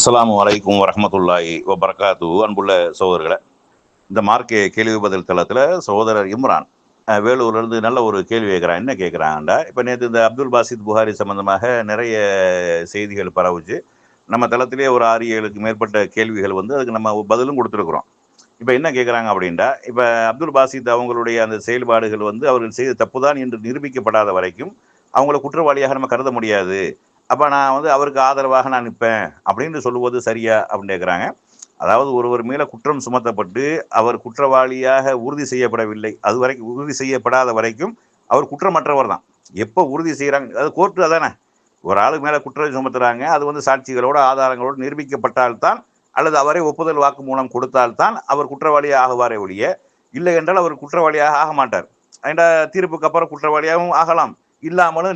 அஸ்ஸலாமு அலைக்கும் வரஹ்மத்துல்லாஹி வபரகாத்து. அன்புள்ள சகோதரர்களை, இந்த மார்க்கே கேள்வி பதில் தளத்தில் சகோதரர் இம்ரான் வேலூர்லேருந்து நல்ல ஒரு கேள்வி கேட்குறான். என்ன கேட்குறாங்கண்டா, இப்போ நேற்று இந்த அப்துல் பாசித் புகாரி சம்பந்தமாக நிறைய செய்திகள் பரவுச்சு. நம்ம தளத்திலே ஒரு 6-7க்கு மேற்பட்ட கேள்விகள் வந்து அதுக்கு நம்ம பதிலும் கொடுத்துருக்குறோம். இப்போ என்ன கேட்குறாங்க அப்படின்டா, இப்போ அப்துல் பாசித் அவங்களுடைய அந்த செயல்பாடுகள் வந்து அவர்கள் செய்த தப்புதான் என்று நிரூபிக்கப்படாத வரைக்கும் அவங்கள குற்றவாளியாக நம்ம கருத முடியாது. அப்போ நான் வந்து அவருக்கு ஆதரவாக நான் நிற்பேன் அப்படின்னு சொல்லுவது சரியா அப்படின்னு கேட்குறாங்க. அதாவது ஒருவர் மேலே குற்றம் சுமத்தப்பட்டு அவர் குற்றவாளியாக உறுதி செய்யப்படவில்லை, அது வரைக்கும் உறுதி செய்யப்படாத வரைக்கும் அவர் குற்றமற்றவர் தான். எப்போ உறுதி செய்கிறாங்க, அது கோர்ட்டு அதானே. ஒரு ஆளுக்கு மேலே குற்றம் சுமத்துறாங்க, அது வந்து சாட்சிகளோட ஆதாரங்களோடு நிரூபிக்கப்பட்டால்தான், அல்லது அவரே ஒப்புதல் வாக்கு மூலம் கொடுத்தால்தான் அவர் குற்றவாளியாக ஆகுவாரே ஒழிய, இல்லை என்றால் அவர் குற்றவாளியாக ஆக மாட்டார். ஏண்டா தீர்ப்புக்கு அப்புறம் குற்றவாளியாகவும் ஆகலாம், இல்லாமலும்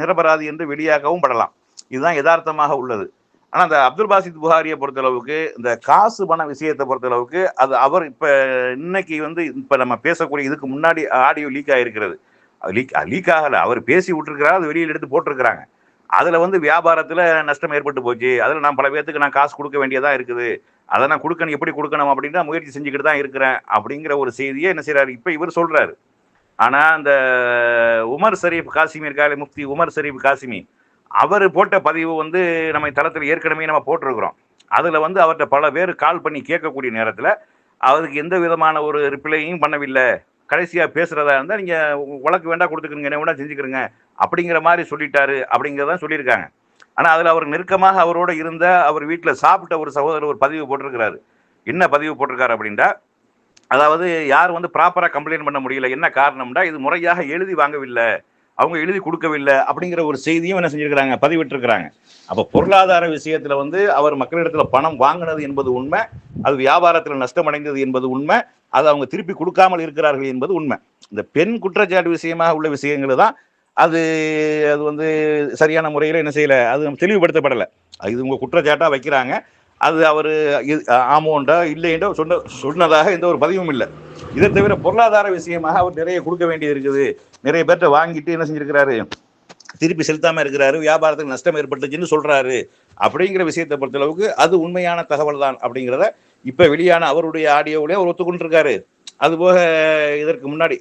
நிரபராதி என்று வெளியாகவும் படலாம். இதுதான் யதார்த்தமாக உள்ளது. ஆனால் அந்த அப்துல் பாசித் புகாரியை பொறுத்தளவுக்கு, இந்த காசு பண விஷயத்தை பொறுத்தளவுக்கு, அது அவர் இப்போ இன்னைக்கு வந்து இப்போ நம்ம பேசக்கூடிய இதுக்கு முன்னாடி ஆடியோ லீக் ஆகிருக்கிறது. அது லீக் ஆகலை, அவர் பேசி விட்டுருக்கிறார், அது வெளியில் எடுத்து போட்டிருக்கிறாங்க. அதில் வந்து வியாபாரத்தில் நஷ்டம் ஏற்பட்டு போச்சு, அதில் நான் பல பேர்த்துக்கு நான் காசு கொடுக்க வேண்டியதாக இருக்குது, அதை நான் கொடுக்கணும், எப்படி கொடுக்கணும் அப்படின்னு முயற்சி செஞ்சுக்கிட்டு தான் இருக்கிறேன் அப்படிங்கிற ஒரு செய்தியை என்ன செய்கிறாரு இப்போ இவர் சொல்கிறாரு. ஆனால் அந்த உமர் ஷரீப் காசிமி இருக்காரு, முஃப்தி உமர் ஷரீப் காசிமி, அவர் போட்ட பதிவு வந்து நம்ம தளத்தில் ஏற்கனவே நம்ம போட்டிருக்கிறோம். அதில் வந்து அவர்கிட்ட பல பேர் கால் பண்ணி கேட்கக்கூடிய நேரத்தில் அவருக்கு எந்த விதமான ஒரு ரிப்ளையும் பண்ணவில்லை. கடைசியாக பேசுகிறதா இருந்தால் நீங்கள் வழக்கு வேண்டாம் கொடுத்துக்கிறீங்க, என்ன வேண்டாம் செஞ்சுக்கிறீங்க அப்படிங்கிற மாதிரி சொல்லிட்டாரு அப்படிங்கிறதான் சொல்லியிருக்காங்க. ஆனால் அதில் அவர் நெருக்கமாக அவரோடு இருந்த அவர் வீட்டில் சாப்பிட்ட ஒரு சகோதரர் ஒரு பதிவு போட்டிருக்கிறாரு. என்ன பதிவு போட்டிருக்காரு அப்படின்டா, அதாவது யார் வந்து ப்ராப்பராக கம்ப்ளைண்ட் பண்ண முடியல, என்ன காரணம்டா, இது முறையாக எழுதி வாங்கவில்லை, அவங்க எழுதி கொடுக்கவில்லை அப்படிங்கிற ஒரு செய்தியும் என்ன செஞ்சிருக்கிறாங்க, பதிவிட்டிருக்கிறாங்க. அப்போ பொருளாதார விஷயத்தில் வந்து அவர் மக்களிடத்தில் பணம் வாங்கினது என்பது உண்மை, அது வியாபாரத்தில் நஷ்டமடைந்தது என்பது உண்மை, அது அவங்க திருப்பி கொடுக்காமல் இருக்கிறார்கள் என்பது உண்மை. இந்த பெண் குற்றச்சாட்டு விஷயமாக உள்ள விஷயங்கள் தான் அது அது வந்து சரியான முறையில் என்ன செய்யலை, அது தெளிவுபடுத்தப்படலை. இது உங்கள் குற்றச்சாட்டாக வைக்கிறாங்க, அது அவர் ஆமோண்டா இல்லைன்றோ சொன்னதாக எந்த ஒரு பதிவும் இல்லை. இதை தவிர பொருளாதார விஷயமாக அவர் நிறைய கொடுக்க வேண்டியது இருக்குது, நிறைய பேர்கிட்ட வாங்கிட்டு என்ன செஞ்சிருக்கிறாரு, திருப்பி செலுத்தாமல் இருக்கிறாரு, வியாபாரத்துக்கு நஷ்டம் ஏற்பட்டுச்சுன்னு சொல்கிறாரு. அப்படிங்கிற விஷயத்தை பொறுத்தளவுக்கு அது உண்மையான தகவல் தான் அப்படிங்கிறத இப்போ வெளியான அவருடைய ஆடியோவிலே அவர் ஒத்துக்கொண்டிருக்காரு. அதுபோக இதற்கு முன்னாடி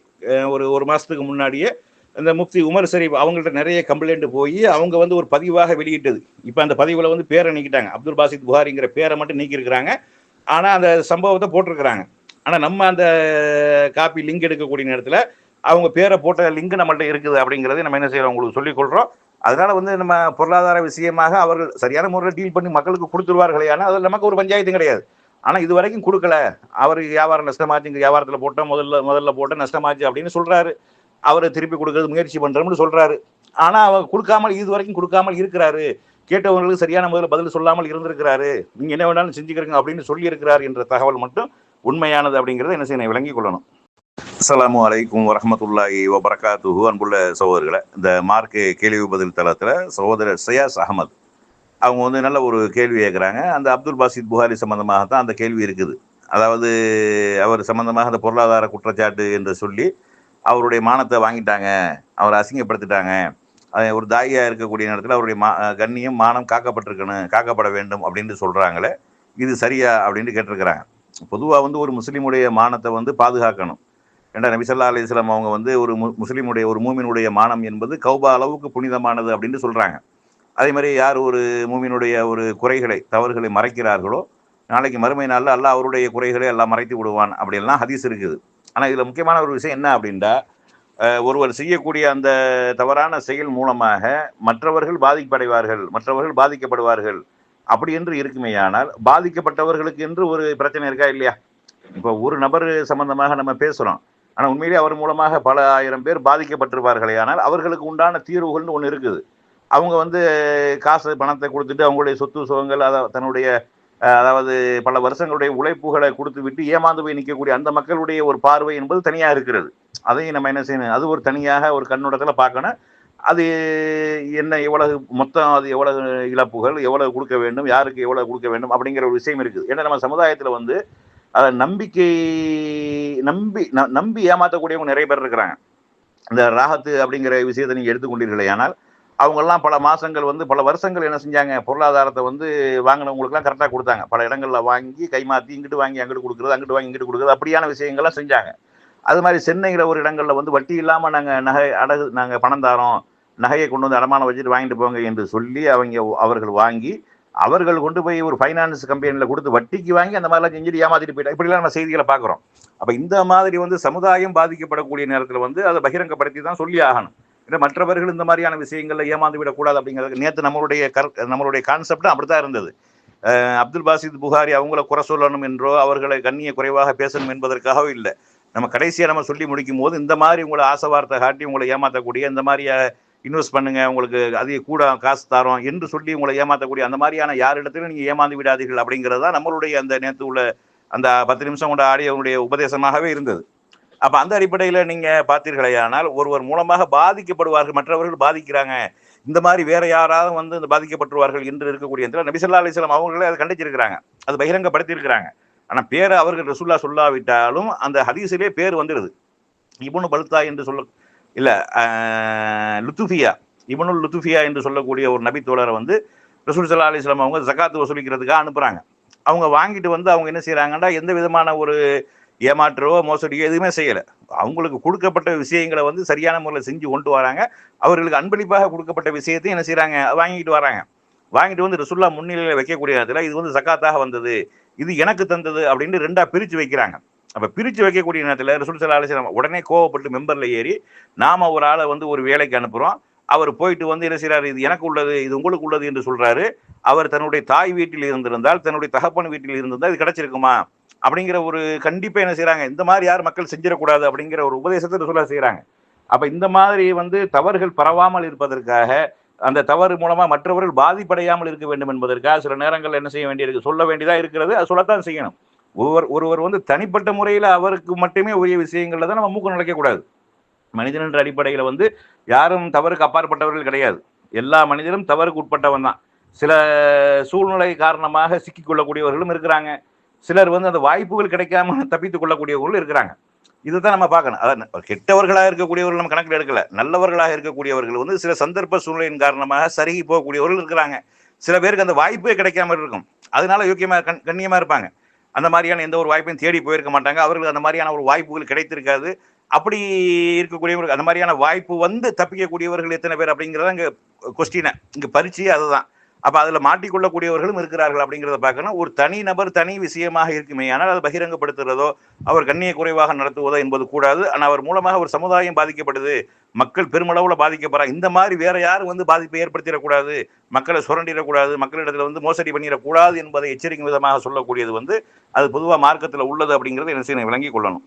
ஒரு மாதத்துக்கு முன்னாடியே இந்த முஃப்தி உமர் ஷரீப் அவங்கள்ட்ட நிறைய கம்ப்ளைண்ட் போய் அவங்க வந்து ஒரு பதிவாக வெளியிட்டது. இப்போ அந்த பதிவில் வந்து பேரை நீக்கிட்டாங்க, அப்துல் பாசித் புகாரிங்கிற பேரை மட்டும் நீக்கியிருக்கிறாங்க. ஆனால் அந்த சம்பவத்தை போட்டிருக்கிறாங்க. ஆனால் நம்ம அந்த காப்பி லிங்க் எடுக்கக்கூடிய நேரத்தில் அவங்க பேரை போட்ட லிங்க் நம்மள்ட்ட இருக்குது அப்படிங்கிறத நம்ம என்ன செய்யறோம், உங்களுக்கு சொல்லிக்கொள்கிறோம். அதனால வந்து நம்ம பொருளாதார விஷயமாக அவர்கள் சரியான முறையில் டீல் பண்ணி மக்களுக்கு கொடுத்துருவார்களே, ஆனால் அதில் நமக்கு ஒரு பஞ்சாயத்தும் கிடையாது. ஆனால் இது வரைக்கும் கொடுக்கல, அவர் வியாபாரம் நஷ்டமாச்சு, இங்கே வியாபாரத்தில் போட்டோம், முதல்ல போட்ட நஷ்டமாச்சு அப்படின்னு சொல்கிறாரு. அவர் திருப்பி கொடுக்கறது முயற்சி பண்ணுறோம்னு சொல்கிறாரு. ஆனால் அவர் கொடுக்காமல் இது வரைக்கும் கொடுக்காமல் இருக்கிறாரு, கேட்டவங்களுக்கு சரியான முறையில் பதில் சொல்லாமல் இருந்திருக்கிறாரு, நீங்கள் என்ன வேணாலும் செஞ்சுக்கிறீங்க அப்படின்னு சொல்லியிருக்கிறார் என்ற தகவல் மட்டும் உண்மையானது அப்படிங்கிறத என்ன செய்யணும், விளங்கி கொள்ளணும். அஸ்ஸலாமு அலைக்கும் வரஹ்மத்துல்லாஹி வபரகாத்துஹு. அன்புள்ள சகோதரர்களை, இந்த மார்க்கு கேள்வி பதில் தளத்தில் சகோதரர் சயாஸ் அகமது அவங்க வந்து நல்ல ஒரு கேள்வி கேட்குறாங்க. அந்த அப்துல் பாசித் புகாரி சம்பந்தமாக தான் அந்த கேள்வி இருக்குது. அதாவது அவர் சம்பந்தமாக அந்த பொருளாதார குற்றச்சாட்டு என்று சொல்லி அவருடைய மானத்தை வாங்கிட்டாங்க, அவரை அசிங்கப்படுத்திட்டாங்க, ஒரு தாயியாக இருக்கக்கூடிய நேரத்தில் அவருடைய கண்ணியம் மானம் காக்கப்பட வேண்டும் அப்படின்னு சொல்கிறாங்களே, இது சரியா அப்படின்னு கேட்டிருக்கிறாங்க. பொதுவாக வந்து ஒரு முஸ்லீமுடைய மானத்தை வந்து பாதுகாக்கணும். ஏன்னா நபி ஸல்லல்லாஹு அலைஹி வஸல்லம் அவங்க வந்து ஒரு முஸ்லீமுடைய ஒரு மூமினுடைய மானம் என்பது கௌபா அளவுக்கு புனிதமானது அப்படின்னு சொல்கிறாங்க. அதே மாதிரி யார் ஒரு மூமினுடைய ஒரு குறைகளை தவறுகளை மறைக்கிறார்களோ, நாளைக்கு மறுமை நாளில் அல்லாஹ் அவருடைய குறைகளை எல்லாம் மறைத்து விடுவான் அப்படின்லாம் ஹதீஸ் இருக்குது. ஆனால் இதில் முக்கியமான ஒரு விஷயம் என்ன அப்படின்டா, ஒருவர் செய்யக்கூடிய அந்த தவறான செயல் மூலமாக மற்றவர்கள் பாதிப்படைவார்கள், மற்றவர்கள் பாதிக்கப்படுவார்கள் அப்படி என்று இருக்குமேயானால், பாதிக்கப்பட்டவர்களுக்கு என்று ஒரு பிரச்சனை இருக்கா இல்லையா? இப்போ ஒரு நபர் சம்பந்தமாக நம்ம பேசுகிறோம், ஆனால் உண்மையிலேயே அவர் மூலமாக பல ஆயிரம் பேர் பாதிக்கப்பட்டிருப்பார்களே, ஆனால் அவர்களுக்கு உண்டான தீர்வுகள்னு ஒன்று இருக்குது. அவங்க வந்து காசு பணத்தை கொடுத்துட்டு அவங்களுடைய சொத்து சுகங்கள் தன்னுடைய அதாவது பல வருஷங்களுடைய உழைப்புகளை கொடுத்து விட்டு ஏமாந்து போய் நிற்கக்கூடிய அந்த மக்களுடைய ஒரு பார்வை என்பது தனியாக இருக்கிறது. அதையும் நம்ம என்ன செய்யணும், அது ஒரு தனியாக ஒரு கண்ணோட்டத்தில் பார்க்கணும். அது என்ன, எவ்வளவு மொத்தம், அது எவ்வளவு இழப்புகள், எவ்வளவு கொடுக்க வேண்டும், யாருக்கு எவ்வளவு கொடுக்க வேண்டும் அப்படிங்கிற ஒரு விஷயம் இருக்குது. ஏன்னா நம்ம சமுதாயத்தில் வந்து அதை நம்பி ஏமாற்றக்கூடியவங்க நிறைய பேர் இருக்கிறாங்க. இந்த ராகத்து அப்படிங்கிற விஷயத்தை நீங்கள் எடுத்துக்கொண்டீர்களே, ஆனால் அவங்கெல்லாம் பல மாசங்கள் வந்து பல வருஷங்கள் என்ன செஞ்சாங்க, பொருளாதாரத்தை வந்து வாங்கினவங்களுக்குலாம் கரெக்டாக கொடுத்தாங்க. பல இடங்களில் வாங்கி கைமாற்றி இங்கிட்டு வாங்கி அங்கிட்டு கொடுக்குறது, அங்கிட்டு வாங்கி இங்கிட்டு கொடுக்குறது, அப்படியான விஷயங்கள்லாம் செஞ்சாங்க. அது மாதிரி சென்னையில் ஒரு இடங்களில் வந்து வட்டி இல்லாமல் நாங்கள் நகை அடகு நாங்கள் பணம் தாரோம், நகையை கொண்டு வந்து அடமானம் வச்சுட்டு வாங்கிட்டு போங்க என்று சொல்லி அவர்கள் வாங்கி அவர்கள் கொண்டு போய் ஒரு ஃபைனான்ஸ் கம்பெனியில் கொடுத்து வட்டிக்கு வாங்கி அந்த மாதிரிலாம் செஞ்சுட்டு ஏமாத்திட்டு போயிட்டா. இப்படிலாம் நம்ம செய்திகளை பார்க்குறோம். அப்போ இந்த மாதிரி வந்து சமுதாயம் பாதிக்கப்படக்கூடிய நேரத்தில் வந்து அதை பகிரங்கப்படுத்தி தான் சொல்லி ஆகணும். இல்லை மற்றவர்கள் இந்த மாதிரியான விஷயங்களில் ஏமாந்து விடக்கூடாது அப்படிங்கிறது நேற்று நம்மளுடைய கான்செப்ட் அப்படித்தான் இருந்தது. அப்துல் பாசித் புகாரி அவங்கள குறை சொல்லணும் என்றோ அவர்களை கண்ணிய குறைவாக பேசணும் என்பதற்காகவோ இல்லை. நம்ம கடைசியாக நம்ம சொல்லி முடிக்கும் போது இந்த மாதிரி உங்களை ஆசை வார்த்தை காட்டி உங்களை ஏமாற்றக்கூடிய இந்த மாதிரி இன்வெஸ்ட் பண்ணுங்க, உங்களுக்கு அதிக கூட காசு தரோம் என்று சொல்லி உங்களை ஏமாற்றக்கூடிய அந்த மாதிரியான யாரிடத்திலும் நீங்கள் ஏமாந்து விடாதீர்கள் அப்படிங்கிறது தான் நம்மளுடைய அந்த நேற்று உள்ள அந்த 10 நிமிஷம் கொண்ட ஆடியோனுடைய உபதேசமாகவே இருந்தது. அப்போ அந்த அடிப்படையில் நீங்கள் பார்த்தீர்களேயானால் ஒருவர் மூலமாக பாதிக்கப்படுவார்கள், மற்றவர்கள் பாதிக்கிறாங்க, இந்த மாதிரி வேற யாராவது வந்து இந்த பாதிக்கப்பட்டுருவார்கள் என்று இருக்கக்கூடிய நபி ஸல்லல்லாஹு அலைஹி வஸல்லம் அவங்களே அதை கண்டிச்சிருக்கிறாங்க, அது பகிரங்கப்படுத்தியிருக்கிறாங்க. ஆனால் பேரை அவர்கள் ரசூல்லா சொல்லாவிட்டாலும் அந்த ஹதீஸிலே பேர் வந்துடுது. இப்னு பல்தா என்று சொல்ல இல்லை லுத்துஃபியா, இப்னுல் லுத்துஃபியா என்று சொல்லக்கூடிய ஒரு நபி தோழரை வந்து ரசூல் ஸல்லல்லாஹு அலைஹி வஸல்லம் அவங்க ஜகாத்து வசூலிக்கிறதுக்காக அனுப்புகிறாங்க. அவங்க வாங்கிட்டு வந்து அவங்க என்ன செய்கிறாங்கன்னா எந்த விதமான ஒரு ஏமாற்றவோ மோசடியோ எதுவுமே செய்யலை. அவங்களுக்கு கொடுக்கப்பட்ட விஷயங்களை வந்து சரியான முறையில் செஞ்சு கொண்டு வராங்க. அவர்களுக்கு அன்பளிப்பாக கொடுக்கப்பட்ட விஷயத்தையும் என்ன செய்கிறாங்க, வாங்கிட்டு வராங்க. வாங்கிட்டு வந்து ரசூல்லா முன்னிலையில் வைக்கக்கூடிய நேரத்தில் இது வந்து ஜகாத்தாக வந்தது, இது எனக்கு தந்தது அப்படின்னு ரெண்டா பிரித்து வைக்கிறாங்க. அப்போ பிரித்து வைக்கக்கூடிய நேரத்தில் ரசூல் ஸல்லல்லாஹு அலைஹி வஸல்லம் உடனே கோவப்பட்டு மெம்பரில் ஏறி நாம ஒரு ஆளை வந்து ஒரு வேலைக்கு அனுப்புகிறோம், அவர் போயிட்டு வந்து என்ன செய்கிறாரு, இது எனக்கு உள்ளது இது உங்களுக்கு உள்ளது என்று சொல்கிறாரு. அவர் தன்னுடைய தாய் வீட்டில் இருந்திருந்தால் தன்னுடைய தகப்பன் வீட்டில் இருந்திருந்தால் இது கிடைச்சிருக்குமா அப்படிங்கிற ஒரு கண்டிப்பாக என்ன செய்கிறாங்க, இந்த மாதிரி யார் மக்கள் செஞ்சிடக்கூடாது அப்படிங்கிற ஒரு உபதேசத்தை ரசூலா செய்கிறாங்க. அப்போ இந்த மாதிரி வந்து தவறுகள் பரவாமல் இருப்பதற்காக, அந்த தவறு மூலமாக மற்றவர்கள் பாதிப்படையாமல் இருக்க வேண்டும் என்பதற்காக சில நேரங்கள் என்ன செய்ய வேண்டியிருக்கு, சொல்ல வேண்டியதாக இருக்கிறது. அது சொல்லத்தான் செய்யணும். ஒருவர் வந்து தனிப்பட்ட முறையில் அவருக்கு மட்டுமே உரிய விஷயங்கள்ல தான் நம்ம மூக்கு நுழைக்கக்கூடாது. மனிதன் என்ற அடிப்படையில் வந்து யாரும் தவறுக்கு அப்பாற்பட்டவர்கள் கிடையாது. எல்லா மனிதரும் தவறுக்கு உட்பட்டவன் தான். சில சூழ்நிலை காரணமாக சிக்கிக் கொள்ளக்கூடியவர்களும் இருக்கிறாங்க. சிலர் வந்து அந்த வாய்ப்புகள் கிடைக்காம தப்பித்துக் கொள்ளக்கூடியவர்களும் இருக்கிறாங்க. இதுதான் நம்ம பார்க்கணும். அதான் கெட்டவர்களாக இருக்கக்கூடியவர்கள் நம்ம கணக்கில் எடுக்கல. நல்லவர்களாக இருக்கக்கூடியவர்கள் வந்து சில சந்தர்ப்ப சூழ்நிலையின் காரணமாக சருகி போகக்கூடியவர்கள் இருக்கிறாங்க. சில பேருக்கு அந்த வாய்ப்பே கிடைக்காம இருக்கும், அதனால யோக்கியமாக கண்ணியமா இருப்பாங்க. அந்த மாதிரியான எந்த ஒரு வாய்ப்பையும் தேடி போயிருக்க மாட்டாங்க. அவர்களுக்கு அந்த மாதிரியான ஒரு வாய்ப்புகள் கிடைத்திருக்காது. அப்படி இருக்கக்கூடியவர்கள் அந்த மாதிரியான வாய்ப்பு வந்து தப்பிக்கக்கூடியவர்கள் எத்தனை பேர் அப்படிங்கிறத இங்கே கொஸ்டினை இங்கே பரிச்சையே அதுதான். அப்போ அதில் மாட்டிக்கொள்ளக்கூடியவர்களும் இருக்கிறார்கள் அப்படிங்கிறத பார்க்கணும். ஒரு தனி நபர் தனி விஷயமாக இருக்குமே, ஆனால் அதை பகிரங்கப்படுத்துறதோ அவர் கண்ணிய குறைவாக நடத்துவதோ என்பது கூடாது. ஆனால் அவர் மூலமாக ஒரு சமுதாயம் பாதிக்கப்படுது, மக்கள் பெருமளவில் பாதிக்கப்படுறாங்க, இந்த மாதிரி வேற யாரும் வந்து பாதிப்பை ஏற்படுத்திடக்கூடாது, மக்களை சுரண்டிடக்கூடாது, மக்களிடத்தில் வந்து மோசடி பண்ணிடக்கூடாது என்பதை எச்சரிக்கும் விதமாக சொல்லக்கூடியது வந்து அது பொதுவாக மார்க்கத்தில் உள்ளது அப்படிங்கிறத என்ன செய்யணும், விளங்கி கொள்ளணும்.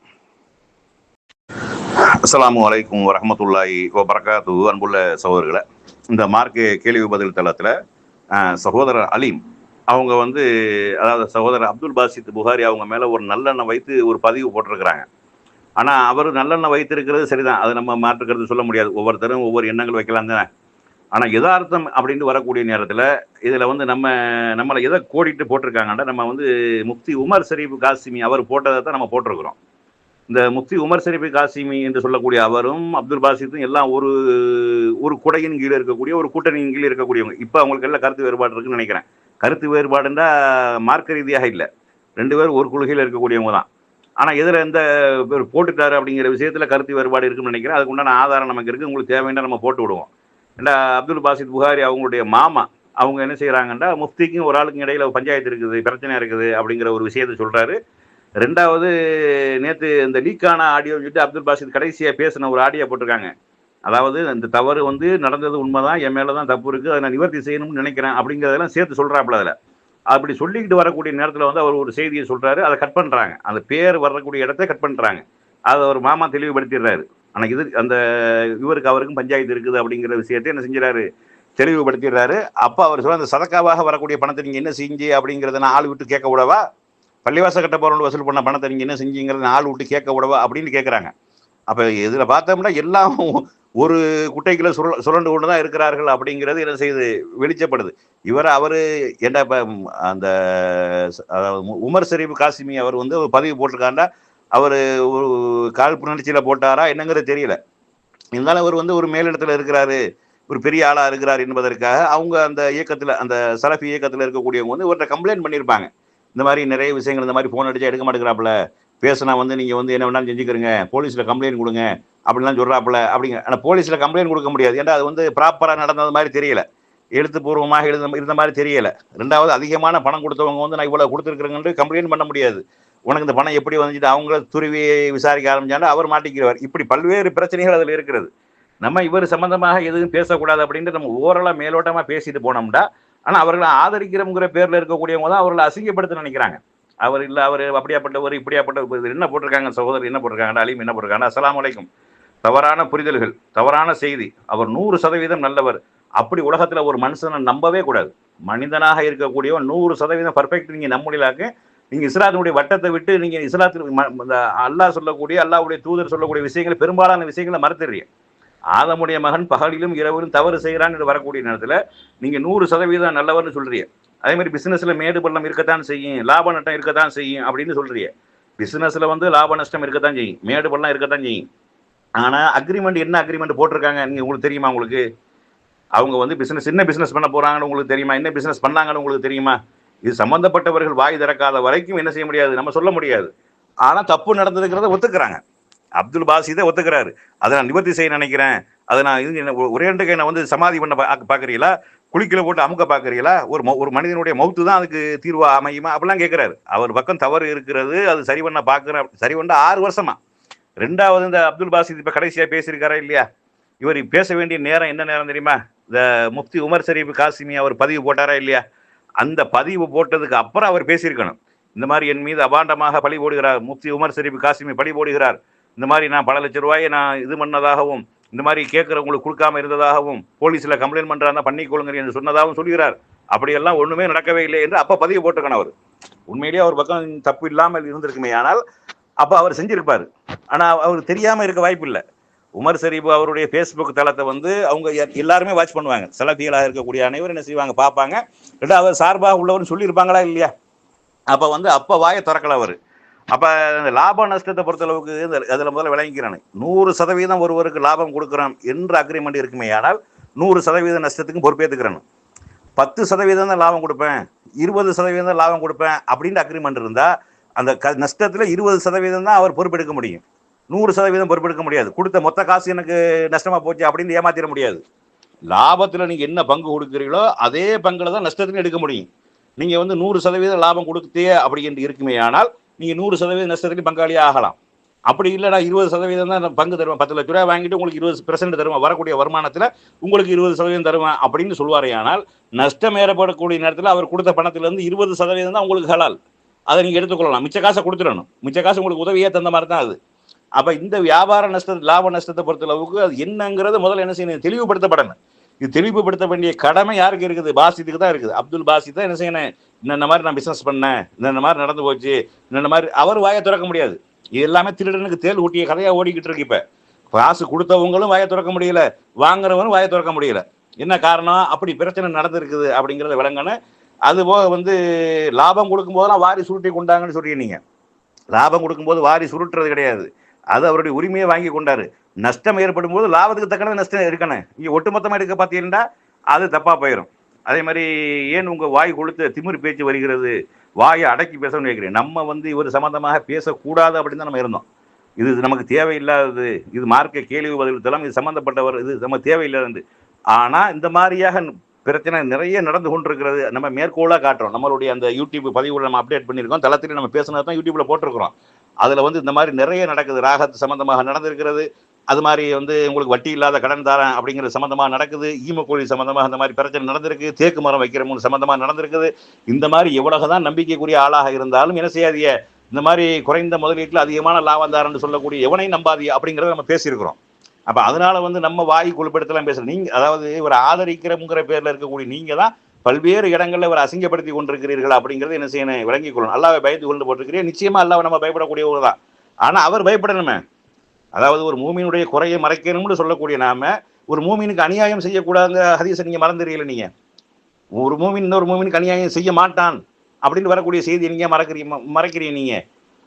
அஸ்ஸலாமு அலைக்கும் வரஹ்மத்துல்லாஹி வபரகாத்துஹு. அன்புள்ள சகோதரர்களை, இந்த மார்க்க கேள்வி பதில் தளத்தில் சகோதரர் அலீம் அவங்க வந்து, அதாவது சகோதரர் அப்துல் பாசித் புகாரி அவங்க மேலே ஒரு நல்லெண்ணெய் வைத்து ஒரு பதிவு போட்டிருக்கிறாங்க. ஆனால் அவர் நல்லெண்ணெய் வைத்திருக்கிறது சரிதான், அது நம்ம மாற்றுக்கிறது சொல்ல முடியாது. ஒவ்வொருத்தரும் ஒவ்வொரு எண்ணங்கள் வைக்கலாம் தானே. ஆனால் யதார்த்தம் அப்படின்ட்டு வரக்கூடிய நேரத்தில் இதில் வந்து நம்மளை எதை கோடிட்டு போட்டிருக்காங்கன்னா, நம்ம வந்து முஃப்தி உமர் ஷரீஃப் காசிமி அவர் போட்டதை தான் நம்ம போட்டிருக்கிறோம். இந்த முஃப்தி உமர் ஷரீஃப் காசிமி என்று சொல்லக்கூடிய அவரும் அப்துல் பாசித்தும் எல்லாம் ஒரு குடையின் கீழே இருக்கக்கூடிய ஒரு கூட்டணியின் கீழே இருக்கக்கூடியவங்க. இப்போ அவங்களுக்கு எல்லாம் கருத்து வேறுபாடு இருக்குன்னு நினைக்கிறேன். கருத்து வேறுபாடுன்னா மார்க்க ரீதியாக இல்லை, ரெண்டு பேரும் ஒரு கொள்கையில் இருக்கக்கூடியவங்க தான். ஆனால் எதில் எந்த பேர் போட்டுட்டாரு அப்படிங்கிற விஷயத்தில் கருத்து வேறுபாடு இருக்குன்னு நினைக்கிறேன். அதுக்கு உண்டான ஆதாரம் நமக்கு இருக்குது, உங்களுக்கு தேவைன்னா நம்ம போட்டு விடுவோம். ஏன்னா அப்துல் பாசித் புகாரி அவங்களுடைய மாமா அவங்க என்ன செய்கிறாங்கன்னா, முஃப்திக்கும் ஒரு ஆளுக்கும் இடையில பஞ்சாயத்து இருக்குது, பிரச்சனை இருக்குது அப்படிங்கிற ஒரு விஷயத்தை சொல்கிறாரு. ரெண்டாவது, நேற்று இந்த லீக்கான ஆடியோ சொல்லிட்டு அப்துல் பாசித் கடைசியாக பேசின ஒரு ஆடியோ போட்டிருக்காங்க. அதாவது இந்த தவறு வந்து நடந்தது உண்மைதான், என் மேலே தான் தப்பு இருக்குது, அதை நான் நிவர்த்தி செய்யணும்னு நினைக்கிறேன் அப்படிங்கிறதெல்லாம் சேர்த்து சொல்கிறாப்புல. அதில் அப்படி சொல்லிக்கிட்டு வரக்கூடிய நேரத்தில் வந்து அவர் ஒரு செய்தியை சொல்கிறாரு, அதை கட் பண்ணுறாங்க, அந்த பேர் வரக்கூடிய இடத்த கட் பண்ணுறாங்க. அதை ஒரு மாமா தெளிவுபடுத்திடுறாரு. ஆனால் அந்த இவருக்கு அவருக்கும் பஞ்சாயத்து இருக்குது அப்படிங்கிற விஷயத்தை என்ன செஞ்சுறாரு, தெளிவுபடுத்திடுறாரு. அப்போ அவர் சொல்ல, அந்த சதக்காவாக வரக்கூடிய பணத்தை நீங்கள் என்ன செஞ்சு அப்படிங்கிறத நான் ஆள் விட்டு கேட்க விடவா, பள்ளிவாச கட்ட போகிறவங்க வசூல் பண்ண பணத்தை நீங்கள் என்ன செஞ்சீங்கிறத ஆள் விட்டு கேட்க விடவா அப்படின்னு கேட்குறாங்க. அப்போ இதில் பார்த்தோம்னா எல்லாம் ஒரு குட்டைக்குள்ள சுரண்டு கொண்டு தான் இருக்கிறார்கள் அப்படிங்கிறது என்ன செய்யுது, வெளிச்சப்படுது. அவர் என்ன இப்போ அந்த உமர் ஷரீஃப் காசிமி அவர் வந்து ஒரு பதிவு போட்டிருக்காண்டா, அவர் ஒரு காழ்ப்புணர்ச்சியில் போட்டாரா என்னங்கிறது தெரியல. இருந்தாலும் அவர் வந்து ஒரு மேலிடத்தில் இருக்கிறாரு, ஒரு பெரிய ஆளா இருக்கிறார் என்பதற்காக அவங்க அந்த இயக்கத்துல, அந்த சலஃபி இயக்கத்துல இருக்கக்கூடியவங்க வந்து இவர்ட்ட கம்ப்ளைண்ட் பண்ணியிருப்பாங்க. இந்த மாதிரி நிறைய விஷயங்கள், இந்த மாதிரி போன் அடிச்சா எடுக்க மாட்டேங்கிறாப்புல, பேசினா வந்து நீங்க வந்து என்ன வேணாலும் செஞ்சுக்கிறீங்க, போலீஸ்ல கம்ப்ளைண்ட் கொடுங்க அப்படிலாம் சொல்றாப்புல அப்படிங்க. ஆனா போலீஸ்ல கம்ப்ளைண்ட் கொடுக்க முடியாது, ஏன்டா அது வந்து ப்ராப்பரா நடந்தது மாதிரி தெரியல, எழுத்துப்பூர்வமாக இருந்த மாதிரி தெரியல. ரெண்டாவது, அதிகமான பணம் கொடுத்தவங்க வந்து நான் இவ்வளவு கொடுத்துருக்கிறேன்னு கம்ப்ளைண்ட் பண்ண முடியாது. உனக்கு இந்த பணம் எப்படி வந்துச்சு, அவங்கள துருவி விசாரிக்க ஆரம்பிச்சாலும் அவர் மாட்டிக்கிறவர். இப்படி பல்வேறு பிரச்சனைகள் அதில் இருக்கிறது. நம்ம இவர் சம்பந்தமாக எதுவும் பேசக்கூடாது அப்படின்ட்டு நம்ம ஓரளா மேலோட்டமா பேசிட்டு போனோம்டா, ஆனா அவர்களை ஆதரிக்கிறோங்கிற பேர்ல இருக்கக்கூடியவங்க தான் அவர்களை அசிங்கப்படுத்த நினைக்கிறாங்க. அவர் இல்ல, அவர் அப்படியாப்பட்டவர், இப்படியாப்பட்டவர், என்ன போட்டிருக்காங்க சகோதரர், என்ன போட்டிருக்காங்க அலீம், என்ன போட்டிருக்காங்க, அஸ்ஸலாமு அலைக்கும். தவறான புரிதல்கள், தவறான செய்தி. அவர் 100% நல்லவர். அப்படி உலகத்துல ஒரு மனுஷனை நம்பவே கூடாது. மனிதனாக இருக்கக்கூடியவன் 100% பர்ஃபெக்ட் நீங்க நம்மளாக்க, நீங்க இஸ்லாத்தினுடைய வட்டத்தை விட்டு நீங்க இஸ்லாத்தில் அல்லாஹ் சொல்லக்கூடிய, அல்லாஹ்வுடைய தூதர் சொல்லக்கூடிய விஷயங்களை, பெரும்பாலான விஷயங்களை மறுத்துறீங்க. ஆதமுடைய மகன் பகலிலும் இரவிலும் தவறு செய்கிறான் என்று வரக்கூடிய நேரத்தில் நீங்க 100% நல்லவர்னு சொல்றீங்க. அதே மாதிரி பிசினஸ்ல மேடு பள்ளம் இருக்கத்தான் செய்யும், லாப நட்டம் இருக்கத்தான் செய்யும் அப்படின்னு சொல்றீங்க. பிசினஸ்ல வந்து லாப நஷ்டம் இருக்கத்தான் செய்யும், மேடு பள்ளம் இருக்கத்தான் செய்யும். ஆனா அக்ரிமெண்ட், என்ன அக்ரிமெண்ட் போட்டிருக்காங்க நீங்க உங்களுக்கு தெரியுமா? உங்களுக்கு அவங்க வந்து பிசினஸ், என்ன பிசினஸ் பண்ண போறாங்கன்னு உங்களுக்கு தெரியுமா? என்ன பிசினஸ் பண்ணாங்கன்னு உங்களுக்கு தெரியுமா? இது சம்பந்தப்பட்டவர்கள் வாய் திறக்காத வரைக்கும் என்ன செய்ய முடியாது, நம்ம சொல்ல முடியாது. ஆனா தப்பு நடந்திருக்கிறத ஒத்துக்கிறாங்க. அப்துல் பாசிதை ஒத்துக்கிறாரு. அதை நான் நிவர்த்தி செய்ய நினைக்கிறேன், அதை நான் இது ஒரே கை நான் வந்து சமாதி பண்ண பாக்குறீங்களா, குளிக்கல போட்டு அமுக்க பாக்குறீங்களா, ஒரு மனிதனுடைய மௌத்து தான் அதுக்கு தீர்வா அமையுமா அப்படிலாம் கேட்கிறாரு. அவர் பக்கம் தவறு இருக்கிறது, அது சரி பண்ண பாக்குறேன். சரி பண்ண 6 வருஷமா. ரெண்டாவது, இந்த அப்துல் பாசித் இப்ப கடைசியா பேசியிருக்காரா இல்லையா, இவர் பேச வேண்டிய நேரம் என்ன நேரம் தெரியுமா? இந்த முஃப்தி உமர் ஷரீப் காசிமி அவர் பதிவு போட்டாரா இல்லையா, அந்த பதிவு போட்டதுக்கு அப்புறம் அவர் பேசியிருக்கணும். இந்த மாதிரி என் மீது அபாண்டமாக பழி போடுகிறார், முஃப்தி உமர் ஷரீப் காசிமி பழி போடுகிறார், இந்த மாதிரி நான் பல லட்சம் ரூபாயை நான் இது பண்ணதாகவும், இந்த மாதிரி கேட்கறவங்களுக்கு கொடுக்காம இருந்ததாகவும், போலீஸ்ல கம்ப்ளைண்ட் பண்றாங்க பண்ணிக்கொள்ளுங்க என்று சொன்னதாகவும் சொல்கிறார். அப்படியெல்லாம் ஒண்ணுமே நடக்கவே இல்லை என்று அப்ப பதிவு போட்டுக்கணும். அவர் உண்மையிலேயே அவர் பக்கம் தப்பு இல்லாமல் இருந்திருக்குமே, ஆனால் அப்ப அவர் செஞ்சிருப்பாரு. ஆனா அவர் தெரியாம இருக்க வாய்ப்பு இல்லை. உமர் ஷரீப் அவருடைய பேஸ்புக் தளத்தை வந்து அவங்க எல்லாருமே வாட்ச் பண்ணுவாங்க. சலஃபிகளாக இருக்கக்கூடிய அனைவரும் என்ன செய்வாங்க, பார்ப்பாங்க. அவர் சார்பாக உள்ளவர்னு சொல்லியிருப்பாங்களா இல்லையா? அப்ப வந்து அப்ப வாயை திறக்கல அவர். அப்ப இந்த லாப நஷ்டத்தை பொறுத்தளவுக்கு அதுல முதல்ல விளங்கிக்கிறானு, 100% ஒருவருக்கு லாபம் கொடுக்குறோம் என்ற அக்ரிமெண்ட் இருக்குமே, ஆனால் 100% நஷ்டத்துக்கும் பொறுப்பேற்றுக்கிறேன். 10% தான் லாபம் கொடுப்பேன், 20% தான் லாபம் கொடுப்பேன் அப்படின்ட்டு அக்ரிமெண்ட் இருந்தா, அந்த நஷ்டத்துல 20% தான் அவர் பொறுப்பெடுக்க முடியும், 100% பொறுப்பெடுக்க முடியாது. கொடுத்த மொத்த காசு எனக்கு நஷ்டமா போச்சு அப்படின்னு ஏமாத்திட முடியாது. லாபத்துல நீங்க என்ன பங்கு கொடுக்குறீங்களோ அதே பங்குல தான் நஷ்டத்துலையும் எடுக்க முடியும். நீங்க வந்து 100% லாபம் கொடுத்தே அப்படி என்று இருக்குமே, ஆனால் நீங்க 100% நஷ்டத்துலையும் பங்காளியே ஆகலாம். அப்படி இல்லைடா 20% தான் பங்கு தருவேன், 10 லட்ச ரூபாய் வாங்கிட்டு உங்களுக்கு 20% தருவேன், வரக்கூடிய வருமானத்துல உங்களுக்கு 20% தருவேன் அப்படின்னு சொல்வாரே. ஆனால் நஷ்டம் ஏற்படக்கூடிய நேரத்தில் அவர் கொடுத்த பணத்துல இருந்து 20% தான் உங்களுக்கு ஹலால், அதை நீங்க எடுத்துக்கொள்ளலாம். மிச்ச காசை கொடுத்துடணும், மிச்ச காசு உங்களுக்கு உதவியே தந்த மாதிரி தான் அது. அப்ப இந்த வியாபார நஷ்டம், லாப நஷ்டத்தை பொறுத்தளவுக்கு அது என்னங்கிறது முதல்ல என்ன செய்யணும், தெளிவுபடுத்தப்படணும். இது தெளிவுபடுத்த வேண்டிய கடமை யாருக்கு இருக்குது? பாசித்துக்கு தான் இருக்குது. அப்துல் பாசித் தான் என்ன செய்யணும், இந்த மாதிரி நான் பிசினஸ் பண்ணேன், இந்த மாதிரி நடந்து போச்சு, இந்த மாதிரி அவர் வாயை திறக்க முடியாது. இது எல்லாமே திருடனுக்கு தேல் ஊட்டிய கதையா ஓடிக்கிட்டு இருக்கு. இப்ப காசு கொடுத்தவங்களும் வாயை திறக்க முடியல, வாங்குறவங்களும் வாயை திறக்க முடியல. என்ன காரணம்? அப்படி பிரச்சனை நடந்திருக்குது அப்படிங்கிறத விளங்கணும். அது போக வந்து லாபம் கொடுக்கும் போதெல்லாம் வாரி சுருட்டி கொண்டாங்கன்னு சொல்றீங்க நீங்க. லாபம் கொடுக்கும்போது வாரி சுருட்டுறது கிடையாது, அது அவருடைய உரிமையை வாங்கி கொண்டாரு. நஷ்டம் ஏற்படும் போது லாபத்துக்கு தக்கன நஷ்டம் இருக்கணும். இங்க ஒட்டுமொத்தமா எடுக்க பார்த்தீங்கன்னா அது தப்பா போயிடும். அதே மாதிரி ஏன் உங்க வாய் கொடுத்து திமிர் பேச்சு வருகிறது, வாயை அடக்கி பேசணும்னு கேட்கிறேன். நம்ம வந்து இவர் சம்பந்தமாக பேசக்கூடாது அப்படின்னு தான் நம்ம இருந்தோம். இது நமக்கு தேவையில்லாதது, இது மார்க்க கேள்வி பதில் தளம், இது சம்பந்தப்பட்டவர், இது நம்ம தேவையில்லாதது. ஆனா இந்த மாதிரியாக பிரச்சனை நிறைய நடந்து கொண்டிருக்கிறது. நம்ம மேற்கோளாக காட்டுறோம், நம்மளுடைய அந்த யூடியூப் பதிவுல நம்ம அப்டேட் பண்ணியிருக்கோம், தளத்தில் நம்ம பேசினது தான் யூடியூப்ல போட்டிருக்கிறோம். அதுல வந்து இந்த மாதிரி நிறைய நடக்குது, ராகத் சம்பந்தமாக நடந்திருக்கிறது. அது மாதிரி வந்து உங்களுக்கு வட்டி இல்லாத கடன் தாரன் அப்படிங்கிற சம்பந்தமா நடக்குது, ஈமக்கோழி சம்பந்தமாக அந்த மாதிரி பிரச்சனை நடந்திருக்கு, தேக்கு மரம் வைக்கிறவங்க சம்பந்தமா நடந்திருக்குது. இந்த மாதிரி எவ்வளவுதான் நம்பிக்கைக்குரிய ஆளாக இருந்தாலும் என்ன செய்யாதிய, இந்த மாதிரி குறைந்த முதலீட்டில் அதிகமான லாபந்தாரன்னு சொல்லக்கூடிய எவனையும் நம்பாதிய அப்படிங்கிறத நம்ம பேசியிருக்கிறோம். அப்ப அதனால வந்து நம்ம வாய் குழுப்படுத்தலாம் பேசுறோம். நீங்க அதாவது இவர் ஆதரிக்கிறங்கிற பேர்ல இருக்கக்கூடிய நீங்க தான் பல்வேறு இடங்கள்ல இவர் அசிங்கப்படுத்தி கொண்டிருக்கிறீர்கள் அப்படிங்கிறது என்ன செய்யணும், விளங்கிக் கொள்ளணும். அல்லாவை பயந்து கொண்டு போட்டிருக்கிறீர்கள், நிச்சயமா அல்லாவை நம்ம பயப்படக்கூடியவர் தான். ஆனா அவர் பயப்படணுமே. அதாவது ஒரு மூமினுடைய குறையை மறைக்கணும்னு சொல்லக்கூடிய நாம ஒரு மூமினுக்கு அநியாயம் செய்யக்கூடாதுங்க ஹதீஸை நீங்க மறந்துடுறீங்களா? நீங்க ஒரு மூமின் இன்னொரு மூமினுக்கு அநியாயம் செய்ய மாட்டான் அப்படின்னு வரக்கூடிய செய்தி நீங்க மறைக்கிறீங்க நீங்க,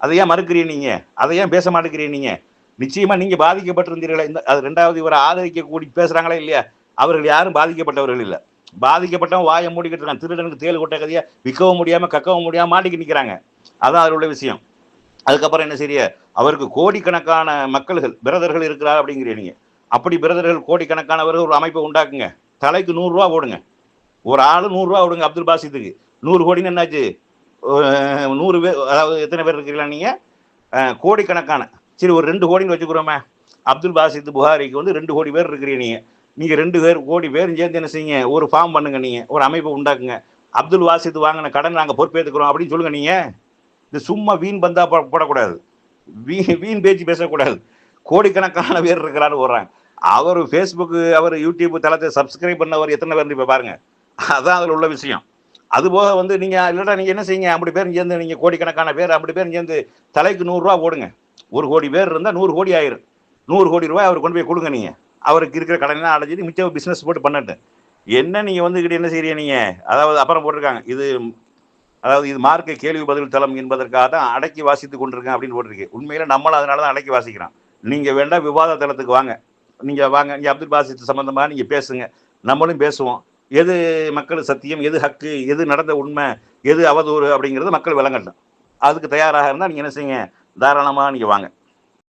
அதையா மறுக்கிறீங்க நீங்க, அதையா பேச மாட்டேங்கிறீங்க நீங்க. நிச்சயமா நீங்க பாதிக்கப்பட்டிருந்தீர்களா? இந்த அது ரெண்டாவது இவரை ஆதரிக்க கூடி பேசுறாங்களா இல்லையா, அவர்கள் யாரும் பாதிக்கப்பட்டவர்கள் இல்லை. பாதிக்கப்பட்டவன் வாயை மூடிக்கிட்டு இருக்கான். திருடனுக்கு தேல் கொட்ட கதையா விற்கவும் முடியாம கக்கவும் முடியாம மாட்டிக்கிட்டு நிற்கிறாங்க. அதான் அதில் உள்ள விஷயம். அதுக்கப்புறம் என்ன செய்ய, அவருக்கு கோடிக்கணக்கான மக்கள்கள் பிரதர்கள் இருக்கிறார் அப்படிங்கிறீங்க. நீங்க அப்படி பிரதர்கள் கோடிக்கணக்கானவர்கள் ஒரு அமைப்பை உண்டாக்குங்க. தலைக்கு 100 ரூபா ஓடுங்க. ஒரு ஆளு 100 ரூபா ஓடுங்க. அப்துல் பாசித்துக்கு 100 கோடின்னு என்னாச்சு? 100 பேர், அதாவது எத்தனை பேர் இருக்கிறீங்களா நீங்க? கோடிக்கணக்கான. சரி, ஒரு 2 கோடின்னு வச்சுக்கிறோமே. அப்துல் பாசித் புகாரிக்கு வந்து 2 கோடி பேர் இருக்கிறீங்க. நீங்க 2 கோடி பேர் சேர்ந்து என்ன செய்யுங்க, ஒரு ஃபார்ம் பண்ணுங்க. நீங்க ஒரு அமைப்பை உண்டாக்குங்க. அப்துல் பாசித் வாங்கின கடன் நாங்கள் பொறுப்பேற்றுக்கிறோம் அப்படின்னு சொல்லுங்க. நீங்க இது சும்மா வீண் பந்தா போடக்கூடாது, வீண் பேச்சு பேசக்கூடாது. கோடிக்கணக்கான பேர் இருக்கிறான்னு போடுறாங்க. அவர் ஃபேஸ்புக்கு, அவர் யூடியூப் தளத்தை சப்ஸ்கிரைப் பண்ணவர் எத்தனை பேர் இப்போ பாருங்க. அதான் அதில் உள்ள விஷயம். அதுபோக வந்து நீங்கள் இல்லைடா, நீங்கள் என்ன செய்யுங்க, அப்படி பேர் சேர்ந்து நீங்கள் கோடிக்கணக்கான பேர் அப்படி பேர் சேர்ந்து தலைக்கு 100 ரூபா போடுங்க. 1 கோடி பேர் இருந்தால் 100 கோடி ஆயிரும். 100 கோடி ரூபாய் அவர் கொண்டு போய் கொடுங்க. நீங்கள் அவருக்கு இருக்கிற கடனெல்லாம் அடைஞ்சிட்டு மிச்சம் பிஸ்னஸ் போட்டு பண்ணிட்டு என்ன நீங்கள் வந்துக்கிட்டு என்ன செய்றீங்க நீங்கள். அதாவது அப்புறம் போட்டிருக்காங்க, இது மார்க்க கேள்வி பதில் தளம் என்பதற்காக தான் அடக்கி வாசித்து கொண்டிருக்கேன் அப்படின்னு போட்டிருக்கு. உண்மையில நம்மளும் அதனால தான் அடக்கி வாசிக்கிறோம். நீங்கள் வேண்டாம் விவாத தளத்துக்கு வாங்க. நீங்கள் வாங்க, நீங்கள் அப்துல் பாசித் சம்பந்தமாக நீங்கள் பேசுங்க, நம்மளும் பேசுவோம். எது மக்கள் சத்தியம், எது ஹக்கு, எது நடந்த உண்மை, எது அவதூறு அப்படிங்கிறது மக்கள் விளங்கட்டும். அதுக்கு தயாராக இருந்தால் நீங்கள் என்ன செய்யுங்க, தாராளமாக நீங்கள் வாங்க.